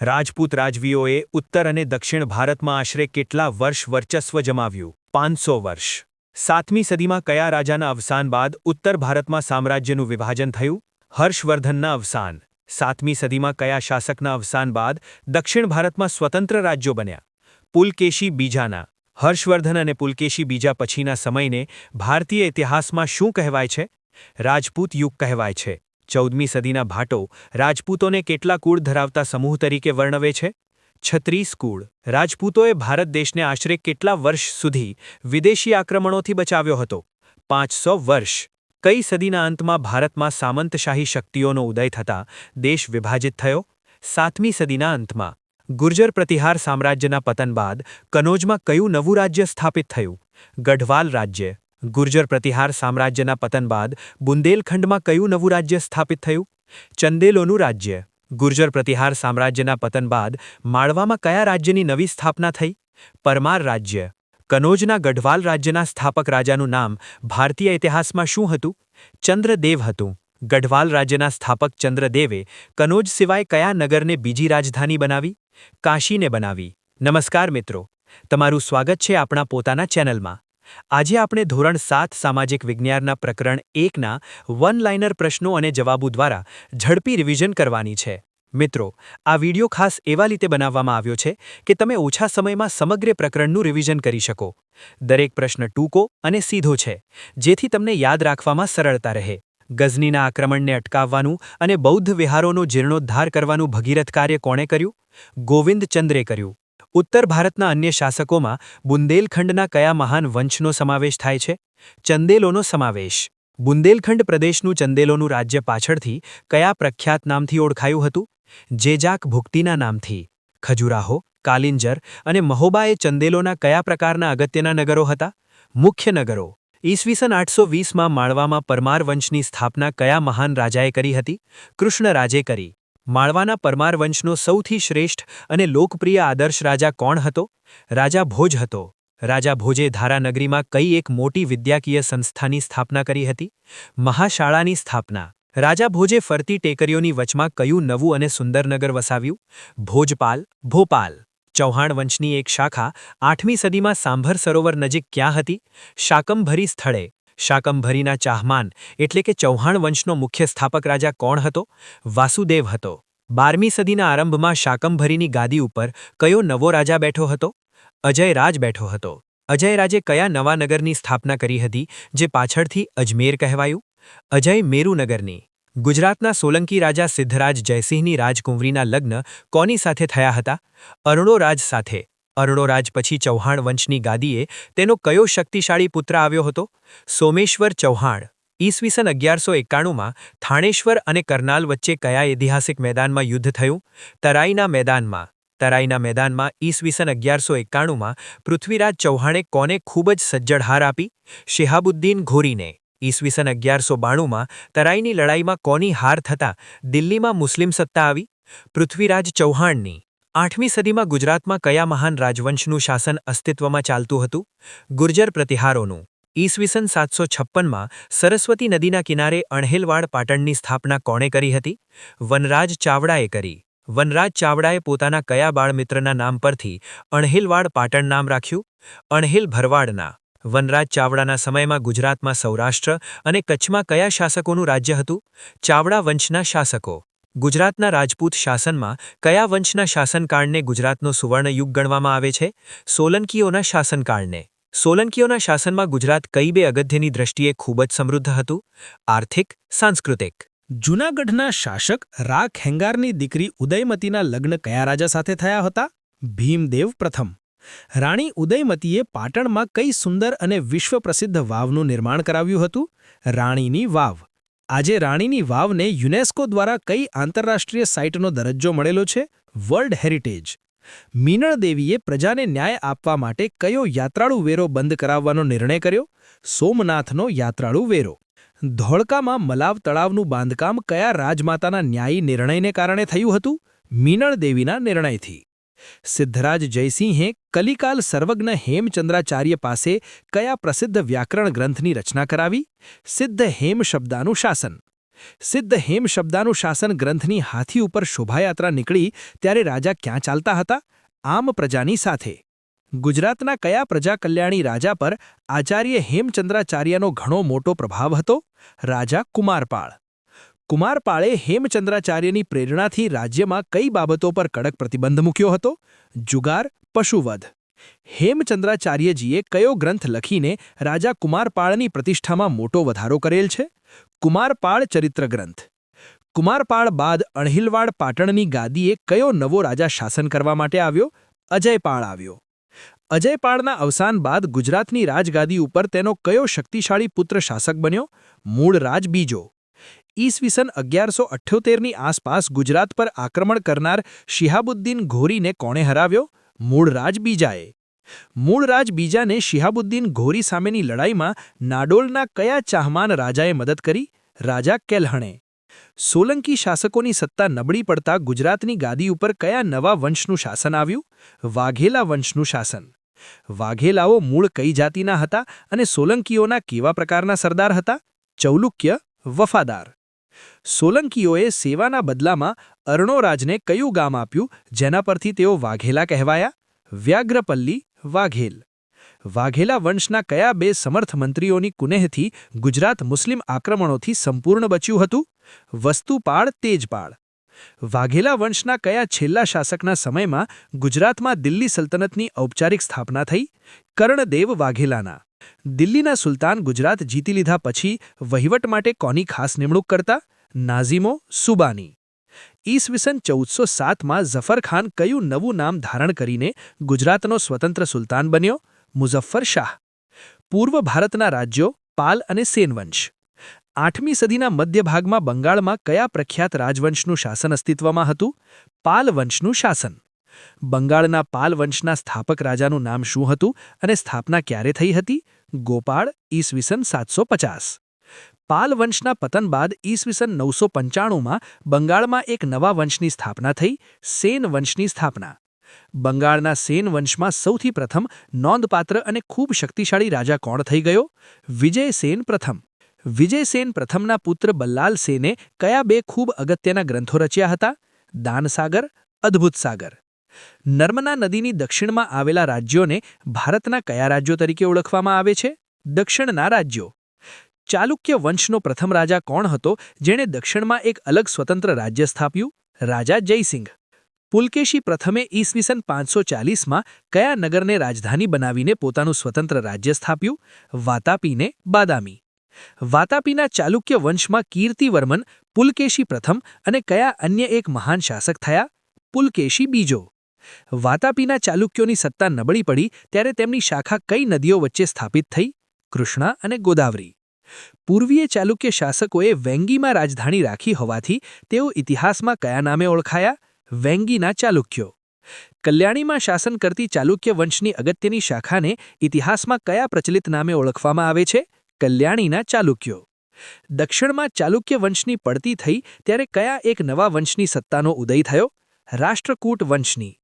રાજપૂત રાજવીઓએ ઉત્તર અને દક્ષિણ ભારતમાં આશરે કેટલા વર્ષ વર્ચસ્વ જમાવ્યું? 500 વર્ષ. 7મી સદીમાં કયા રાજાના અવસાન બાદ ઉત્તર ભારતમાં સામ્રાજ્યનું વિભાજન થયું? હર્ષવર્ધનના અવસાન. 7મી સદીમાં કયા શાસકના અવસાન બાદ દક્ષિણ ભારતમાં સ્વતંત્ર રાજ્યો બન્યા? પુલકેશી બીજાના. હર્ષવર્ધન અને પુલકેશી બીજા પછીના સમયને ભારતીય ઇતિહાસમાં શું કહેવાય છે? રાજપૂત યુગ કહેવાય છે. 14મી સદીના ભાટો રાજપૂતોને કેટલા કુળ ધરાવતા સમૂહ તરીકે વર્ણવે છે? 36 કુળ. રાજપૂતોએ ભારત દેશને આશરે કેટલા વર્ષ સુધી વિદેશી આક્રમણોથી બચાવ્યો હતો? 500 વર્ષ. કઈ સદીના અંતમાં ભારતમાં સામંતશાહી શક્તિઓનો ઉદય થતા દેશ વિભાજિત થયો? 7મી સદીના અંતમાં. ગુર્જર પ્રતિહાર સામ્રાજ્યના પતન બાદ કનોજમાં કયું નવું રાજ્ય સ્થાપિત થયું? ગઢવાલ રાજ્ય. ગુર્જર પ્રતિહાર સામ્રાજ્યના પતન બાદ બુંદેલખંડમાં કયું નવું રાજ્ય સ્થાપિત થયું? ચંદેલોનું રાજ્ય. ગુર્જર પ્રતિહાર સામ્રાજ્યના પતન બાદ માળવામાં કયા રાજ્યની નવી સ્થાપના થઈ? પરમાર રાજ્ય. કનોજના ગઢવાલ રાજ્યના સ્થાપક રાજાનું નામ ભારતીય ઇતિહાસમાં શું હતું? ચંદ્રદેવ હતું. ગઢવાલ રાજ્યના સ્થાપક ચંદ્રદેવે કનોજ સિવાય કયા નગરને બીજી રાજધાની બનાવી? કાશીને બનાવી. નમસ્કાર મિત્રો, તમારું સ્વાગત છે આપણા પોતાના ચેનલમાં. આજે આપણે ધોરણ 7 સામાજિક વિજ્ઞાનના પ્રકરણ 1ના વન લાઇનર પ્રશ્નો અને જવાબો દ્વારા ઝડપી રિવિઝન કરવાની છે. મિત્રો, આ વિડિયો ખાસ એવા રીતે બનાવવામાં આવ્યો છે કે તમે ઓછા સમયમાં સમગ્ર પ્રકરણનું રિવિઝન કરી શકો. દરેક પ્રશ્ન ટૂંકો અને સીધો છે, જેથી તમને યાદ રાખવામાં સરળતા રહે. ગઝનીના આક્રમણને અટકાવવાનું અને બૌદ્ધ વિહારોનો જીર્ણોદ્ધાર કરવાનું ભગીરથ કાર્ય કોણે કર્યું? ગોવિંદચંદ્રે કર્યું. ઉત્તર ભારતના અન્ય શાસકોમાં બુંદેલખંડના કયા મહાન વંશનો સમાવેશ થાય છે? ચંદેલોનો સમાવેશ. બુંદેલખંડ પ્રદેશનું ચંદેલોનું રાજ્ય પાછળથી કયા પ્રખ્યાત નામથી ઓળખાયું હતું? જેજાક ભુક્તિના નામથી. ખજુરાહો, કાલિંજર અને મહોબા એ ચંદેલોના કયા પ્રકારના અગત્યના નગરો હતા? મુખ્ય નગરો. ઈસવીસન 820માં માળવામાં પરમાર વંશની સ્થાપના કયા મહાન રાજાએ કરી હતી? કૃષ્ણરાજે કરી. માળવાના પરમાર વંશનો સૌથી શ્રેષ્ઠ અને લોકપ્રિય આદર્શ રાજા કોણ હતો? રાજા ભોજ હતો. રાજા ભોજે ધારાનગરીમાં કઈ એક મોટી વિદ્યાકીય સંસ્થાની સ્થાપના કરી હતી? મહાશાળાની સ્થાપના. રાજા ભોજે ફરતી ટેકરીઓની વચમાં કયું નવું અને સુંદર નગર વસાવ્યું? ભોજપાલ, ભોપાલ. ચૌહાણ વંશની એક શાખા 8મી સદીમાં સાંભર સરોવર નજીક ક્યાં હતી? શાકંભરી સ્થળે. શાકંભરીના ચાહમાન એટલે કે ચૌહાણ વંશનો મુખ્ય સ્થાપક રાજા કોણ હતો? વાસુદેવ હતો. 12મી સદીના આરંભમાં શાકંભરીની ગાદી ઉપર કયો નવો રાજા બેઠો હતો? અજયરાજ બેઠો હતો. અજયરાજે કયા નવા નગરની સ્થાપના કરી હતી જે પાછળથી અજમેર કહેવાયું? અજય મેરુનગરની. ગુજરાતના સોલંકી રાજા સિદ્ધરાજ જયસિંહની રાજકુંવરીના લગ્ન કોની સાથે થયા હતા? અરુણોરાજ સાથે. અરુણોરાજ પછી ચૌહાણ વંશની ગાદીએ તેનો કયો શક્તિશાળી પુત્ર આવ્યો હતો? સોમેશ્વર ચૌહાણ. ઈસવીસન 1191માં થાણેશ્વર અને કરનાલ વચ્ચે કયા ઐતિહાસિક મેદાનમાં યુદ્ધ થયું? તરાઈના મેદાનમાં. તરાઈના મેદાનમાં ઈસવીસન 1191માં પૃથ્વીરાજ ચૌહાણે કોને ખૂબ જ સજ્જડ હાર આપી? શિહાબુદ્દીન ઘોરીને. ઈસવીસન 1192માં તરાઈની લડાઈમાં કોની હાર થતાં દિલ્હીમાં મુસ્લિમ સત્તા આવી? પૃથ્વીરાજ ચૌહાણની. 8મી સદીમાં ગુજરાતમાં કયા મહાન રાજવંશનું શાસન અસ્તિત્વમાં ચાલતું હતું? ગુર્જર પ્રતિહારોનું. ઈસવીસન 756માં સરસ્વતી નદીના કિનારે અણહિલવાડ પાટણની સ્થાપના કોણે કરી હતી? વનરાજ ચાવડાએ કરી. વનરાજ ચાવડાએ પોતાના કયા બાળમિત્રના નામ પરથી અણહિલવાડ પાટણ નામ રાખ્યું? અણહિલ ભરવાડના. વનરાજ ચાવડાના સમયમાં ગુજરાતમાં સૌરાષ્ટ્ર અને કચ્છમાં કયા શાસકોનું રાજ્ય હતું? ચાવડા વંશના શાસકો. ગુજરાતના રાજપૂત શાસનમાં કયા વંશના શાસનકાળને ગુજરાતનો સુવર્ણ યુગ ગણવામાં આવે છે? સોલંકીઓના શાસનકાળને. સોલંકીઓના શાસનમાં ગુજરાત કઈ બે અગત્યની દ્રષ્ટિએ ખૂબ જ સમૃદ્ધ હતું? આર્થિક, સાંસ્કૃતિક. જૂનાગઢના શાસક રા ખેંગારની દીકરી ઉદયમતીના લગ્ન કયા રાજા સાથે થયા હતા? ભીમદેવ પ્રથમ. રાણી ઉદયમતીએ પાટણમાં કઈ સુંદર અને વિશ્વપ્રસિદ્ધ વાવનું નિર્માણ કરાવ્યું હતું? રાણીની વાવ. આજે રાણીની વાવને યુનેસ્કો દ્વારા કઈ આંતરરાષ્ટ્રીય સાઇટનો દરજ્જો મળેલો છે? World heritage. મીનળ દેવીએ પ્રજાને ન્યાય આપવા માટે કયો યાત્રાળુ વેરો બંધ કરાવવાનો નિર્ણય કર્યો? સોમનાથનો યાત્રાળુ વેરો. ધોળકામાં મલાવ તળાવનું બાંધકામ કયા રાજમાતાના ન્યાયી નિર્ણયને કારણે થયું હતું? મીનળ દેવીના નિર્ણયથી. સિદ્ધરાજ જયસિંહે કલિકાલ સર્વજ્ઞ હેમચંદ્રાચાર્ય પાસે કયા પ્રસિદ્ધ વ્યાકરણ ગ્રંથની રચના કરાવી? સિદ્ધ હેમ શબ્દાનું શાસન. સિદ્ધ હેમ શબ્દાનું શાસન ગ્રંથની હાથી ઉપર શોભાયાત્રા નીકળી ત્યારે રાજા ક્યાં ચાલતા હતા? આમ પ્રજાની સાથે. ગુજરાતના કયા પ્રજા કલ્યાણી રાજા પર આચાર્ય હેમચંદ્રાચાર્યનો ઘણો મોટો પ્રભાવ હતો? રાજા કુમારપાળ. કુમારપાળે હેમચંદ્રાચાર્યની પ્રેરણાથી રાજ્યમાં કઈ બાબતો પર કડક પ્રતિબંધ મૂક્યો હતો? જુગાર, પશુવધ. હેમચંદ્રાચાર્યજીએ કયો ગ્રંથ લખીને રાજા કુમારપાળની પ્રતિષ્ઠામાં મોટો વધારો કરેલ છે? કુમારપાળ ચરિત્ર ગ્રંથ. કુમારપાળ બાદ અણહિલવાડ પાટણની ગાદીએ કયો નવો રાજા શાસન કરવા માટે આવ્યો? અજયપાળ આવ્યો. અજયપાળના અવસાન બાદ ગુજરાતની રાજગાદી ઉપર તેનો કયો શક્તિશાળી પુત્ર શાસક બન્યો? મૂળરાજ બીજો. ઈસવીસન 1178ની આસપાસ ગુજરાત પર આક્રમણ કરનાર શિહાબુદ્દીન ઘોરીને કોણે હરાવ્યો? મૂળરાજ બીજાએ. મૂળરાજ બીજાને શિહાબુદ્દીન ઘોરી સામેની લડાઈમાં નાડોલના કયા ચાહમાન રાજાએ મદદ કરી? રાજા કેલ્હણે. સોલંકી શાસકોની સત્તા નબળી પડતા ગુજરાતની ગાદી ઉપર કયા નવા વંશનું શાસન આવ્યું? વાઘેલા વંશનું શાસન. વાઘેલાઓ મૂળ કઈ જાતિના હતા અને સોલંકીઓના કેવા પ્રકારના સરદાર હતા? ચૌલુક્ય, વફાદાર. સોલંકીઓએ સેવાના બદલામાં અર્ણોરાજને કયું ગામ આપ્યું જેના પરથી તેઓ વાઘેલા કહેવાયા? વ્યાઘ્રપલ્લી, વાઘેલ. વાઘેલા વંશના કયા બે સમર્થ મંત્રીઓની કુનેહથી ગુજરાત મુસ્લિમ આક્રમણોથી સંપૂર્ણ બચ્યું હતું? વસ્તુપાળ, તેજપાળ. વાઘેલા વંશના કયા છેલ્લા શાસકના સમયમાં ગુજરાતમાં દિલ્હી સલ્તનતની ઔપચારિક સ્થાપના થઈ? કર્ણદેવ વાઘેલાના. દિલ્હીના સુલતાન ગુજરાત જીતી લીધા પછી વહીવટ માટે કોની ખાસ નિમણૂક કરતા? નાઝીમો, સુબાની. ઈસવીસન 1407માં ઝફરખાન કયું નવું નામ ધારણ કરીને ગુજરાતનો સ્વતંત્ર સુલતાન બન્યો? મુઝફ્ફર શાહ. પૂર્વ ભારતના રાજ્યો પાલ અને સેન વંશ. 8મી સદીના મધ્ય ભાગમાં બંગાળમાં કયા પ્રખ્યાત રાજવંશનું શાસન અસ્તિત્વમાં હતું? પાલ વંશનું શાસન. બંગાળના પાલ વંશના સ્થાપક રાજાનું નામ શું હતું અને સ્થાપના ક્યારે થઈ હતી? ગોપાળ, ઈસવીસન 750. પાલ વંશના પતન બાદ ઈસવીસન 995માં બંગાળમાં એક નવા વંશની સ્થાપના થઈ, સેન વંશની સ્થાપના. બંગાળના સેન વંશમાં સૌથી પ્રથમ નોંધપાત્ર અને ખૂબ શક્તિશાળી રાજા કોણ થઈ ગયો? વિજયસેન પ્રથમ. વિજયસેન પ્રથમના પુત્ર બલ્લાલ સેને કયા બે ખૂબ અગત્યના ગ્રંથો રચ્યા હતા? દાનસાગર, અદ્ભુત સાગર. નર્મદા નદીની દક્ષિણમાં આવેલા રાજ્યોને ભારતના કયા રાજ્યો તરીકે ઓળખવામાં આવે છે? દક્ષિણના રાજ્યો. ચાલુક્ય વંશનો પ્રથમ રાજા કોણ હતો જેણે દક્ષિણમાં એક અલગ સ્વતંત્ર રાજ્ય સ્થાપ્યું? રાજા જયસિંહ. પુલકેશી પ્રથમે ઈસવીસન 540માં કયા નગરને રાજધાની બનાવીને પોતાનું સ્વતંત્ર રાજ્ય સ્થાપ્યું? વાતાપીને બાદામી. વાતાપીના ચાલુક્ય વંશમાં કીર્તિવર્મન, પુલકેશી પ્રથમ અને કયા અન્ય એક મહાન શાસક થયા? પુલકેશી બીજો. વાતાપીના ચાલુક્યોની સત્તા નબળી પડી ત્યારે તેમની શાખા કઈ નદીઓ વચ્ચે સ્થાપિત થઈ? કૃષ્ણા અને ગોદાવરી. પૂર્વીય ચાલુક્ય શાસકોએ વેંગીમાં રાજધાની રાખી હોવાથી તેઓ ઇતિહાસમાં કયા નામે ઓળખાયા? વેંગીના ચાલુક્યો. કલ્યાણીમાં શાસન કરતી ચાલુક્ય વંશની અગત્યની શાખાને ઇતિહાસમાં કયા પ્રચલિત નામે ઓળખવામાં આવે છે? કલ્યાણીના ચાલુક્યો. દક્ષિણમાં ચાલુક્ય વંશની પડતી થઈ ત્યારે કયા એક નવા વંશની સત્તાનો ઉદય થયો? રાષ્ટ્રકૂટ વંશની.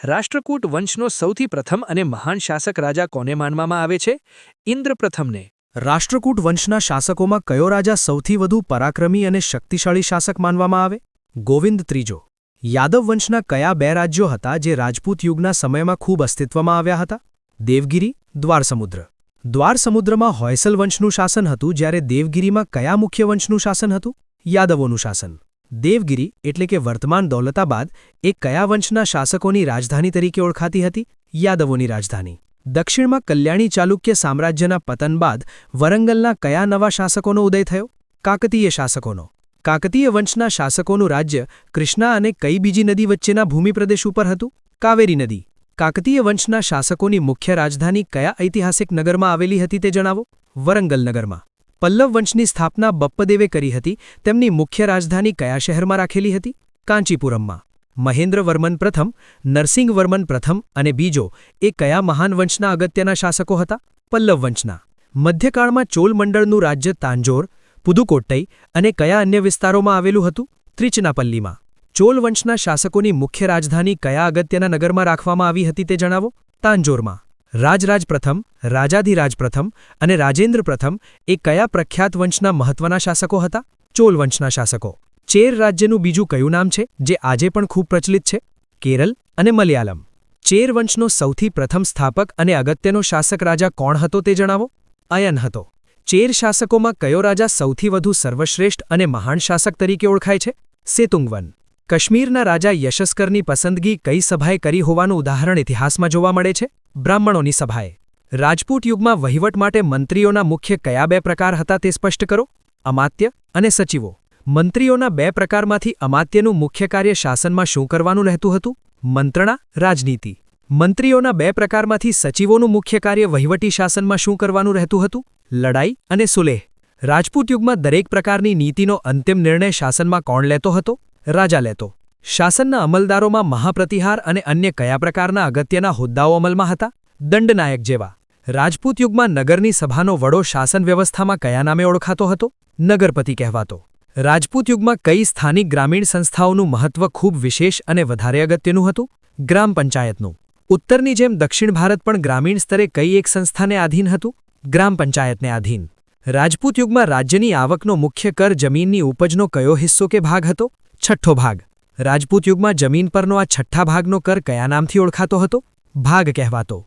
રાષ્ટ્રકૂટ વંશનો સૌથી પ્રથમ અને મહાન શાસક રાજા કોને માનવામાં આવે છે? ઇન્દ્ર પ્રથમને. રાષ્ટ્રકૂટ વંશના શાસકોમાં કયો રાજા સૌથી વધુ પરાક્રમી અને શક્તિશાળી શાસક માનવામાં આવે? ગોવિંદ ત્રીજો. યાદવ વંશના કયા બે રાજ્યો હતા જે રાજપૂત યુગના સમયમાં ખૂબ અસ્તિત્વમાં આવ્યા હતા? દેવગિરી, દ્વારસમુદ્ર. દ્વારસમુદ્રમાં હોયસલ વંશનું શાસન હતું જ્યારે દેવગિરીમાં કયા મુખ્ય વંશનું શાસન હતું? યાદવોનું શાસન. દેવગિરી એટલે કે વર્તમાન દૌલતાબાદ એ કયા વંશના શાસકોની રાજધાની તરીકે ઓળખાતી હતી? યાદવોની રાજધાની. દક્ષિણમાં કલ્યાણી ચાલુક્ય સામ્રાજ્યના પતન બાદ વરંગલના કયા નવા શાસકોનો ઉદય થયો? કાકતીય શાસકોનો. કાકતીય વંશના શાસકોનું રાજ્ય કૃષ્ણા અને કઈ બીજી નદી વચ્ચેના ભૂમિપ્રદેશ ઉપર હતું? કાવેરી નદી. કાકતીય વંશના શાસકોની મુખ્ય રાજધાની કયા ઐતિહાસિક નગરમાં આવેલી હતી તે જણાવો? વરંગલ નગરમાં. પલ્લવ વંશની સ્થાપના બપ્પદેવે કરી હતી, તેમની મુખ્ય રાજધાની કયા શહેરમાં રાખેલી હતી? કાંચીપુરમમાં. મહેન્દ્રવર્મન પ્રથમ, નરસિંહવર્મન પ્રથમ અને બીજો એ કયા મહાન વંશના અગત્યના શાસકો હતા? પલ્લવ વંશના. મધ્યકાળમાં ચોલમંડળનું રાજ્ય તાંજોર, પુદુકોટ્ટઈ અને કયા અન્ય વિસ્તારોમાં આવેલું હતું? ત્રિચનાપલ્લીમાં. ચોલ વંશના શાસકોની મુખ્ય રાજધાની કયા અગત્યના નગરમાં રાખવામાં આવી હતી તે જણાવો? તાંજોરમાં. રાજરાજ પ્રથમ, રાજાધિરાજ પ્રથમ અને રાજેન્દ્ર પ્રથમ એ કયા પ્રખ્યાત વંશના મહત્વના શાસકો હતા? ચોલ વંશના શાસકો. ચેર રાજ્યનું બીજું કયું નામ છે જે આજે પણ ખૂબ પ્રચલિત છે? કેરલ અને મલયાલમ. ચેર વંશનો સૌથી પ્રથમ સ્થાપક અને અગત્યનો શાસક રાજા કોણ હતો તે જણાવો. અયન હતો. ચેર શાસકોમાં કયો રાજા સૌથી વધુ સર્વશ્રેષ્ઠ અને મહાન શાસક તરીકે ઓળખાય છે? સેતુંગવન. કાશ્મીરના રાજા યશસ્કરની પસંદગી કઈ સભાએ કરી હોવાનું ઉદાહરણ ઇતિહાસમાં જોવા મળે છે? બ્રાહ્મણોની સભાએ. રાજપૂત યુગમાં વહીવટ માટે મંત્રીઓના મુખ્ય કયા બે પ્રકાર હતા તે સ્પષ્ટ કરો. અમાત્ય અને સચિવો. મંત્રીઓના બે પ્રકારમાંથી અમાત્યનું મુખ્ય કાર્ય શાસનમાં શું કરવાનું રહેતું હતું? મંત્રણા, રાજનીતિ. મંત્રીઓના બે પ્રકારમાંથી સચિવોનું મુખ્ય કાર્ય વહીવટી શાસનમાં શું કરવાનું રહેતું હતું? લડાઈ અને સુલેહ. રાજપૂત યુગમાં દરેક પ્રકારની નીતિનો અંતિમ નિર્ણય શાસનમાં કોણ લેતો હતો? રાજા લેતો. શાસનના અમલદારોમાં મહાપ્રતિહાર અને અન્ય કયા પ્રકારના અગત્યના હોદ્દાઓ અમલમાં હતા? દંડનાયક જેવા. રાજપૂત યુગમાં નગરની સભાનો વડો શાસન વ્યવસ્થામાં કયા નામે ઓળખાતો હતો? નગરપતિ કહેવાતો. રાજપૂત યુગમાં કઈ સ્થાનિક ગ્રામીણ સંસ્થાઓનું મહત્વ ખૂબ વિશેષ અને વધારે અગત્યનું હતું? ગ્રામ પંચાયતનું. ઉત્તરની જેમ દક્ષિણ ભારત પણ ગ્રામીણ સ્તરે કઈ એક સંસ્થાને આધીન હતું? ગ્રામ પંચાયતને આધીન. રાજપૂત યુગમાં રાજ્યની આવકનો મુખ્ય કર જમીનની ઉપજનો કયો હિસ્સો કે ભાગ હતો? છઠ્ઠો ભાગ. રાજપૂત યુગમાં જમીન પરનો આ છઠ્ઠા ભાગનો કર કયા નામથી ઓળખાતો હતો? ભાગ કહેવાતો.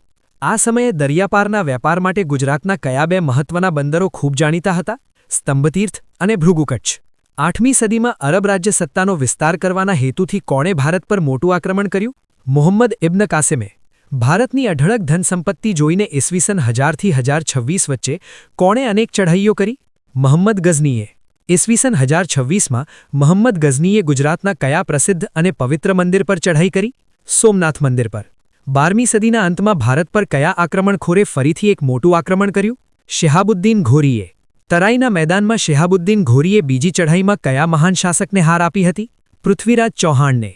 આ સમયે દરિયાપારના વેપાર માટે ગુજરાતના કયા બે મહત્વના બંદરો ખૂબ જાણીતા હતા? સ્તંભતીર્થ અને ભૃગુકચ્છ. 8મી સદીમાં અરબ રાજ્ય સત્તાનો વિસ્તાર કરવાના હેતુથી કોણે ભારત પર મોટું આક્રમણ કર્યું? મુહમ્મદ ઇબ્ન કાસિમે. ભારતની અઢળક ધનસંપત્તિ જોઈને ઈસવીસન 1000 થી 1026 વચ્ચે કોણે અનેક ચઢાઈઓ કરી? મહમ્મદ ગઝનીએ. ઈસવીસન 1026માં મહમ્મદ ગઝનીએ ગુજરાતના કયા પ્રસિદ્ધ અને પવિત્ર મંદિર પર ચઢાઈ કરી? સોમનાથ મંદિર પર. 12મી સદીના અંતમાં ભારત પર કયા આક્રમણખોરે ફરીથી એક મોટું આક્રમણ કર્યું? શિહાબુદ્દીન ઘોરીએ. તરાઈના મેદાનમાં શિહાબુદ્દીન ઘોરીએ બીજી ચઢાઈમાં કયા મહાન શાસકને હાર આપી હતી? પૃથ્વીરાજ ચૌહાણને.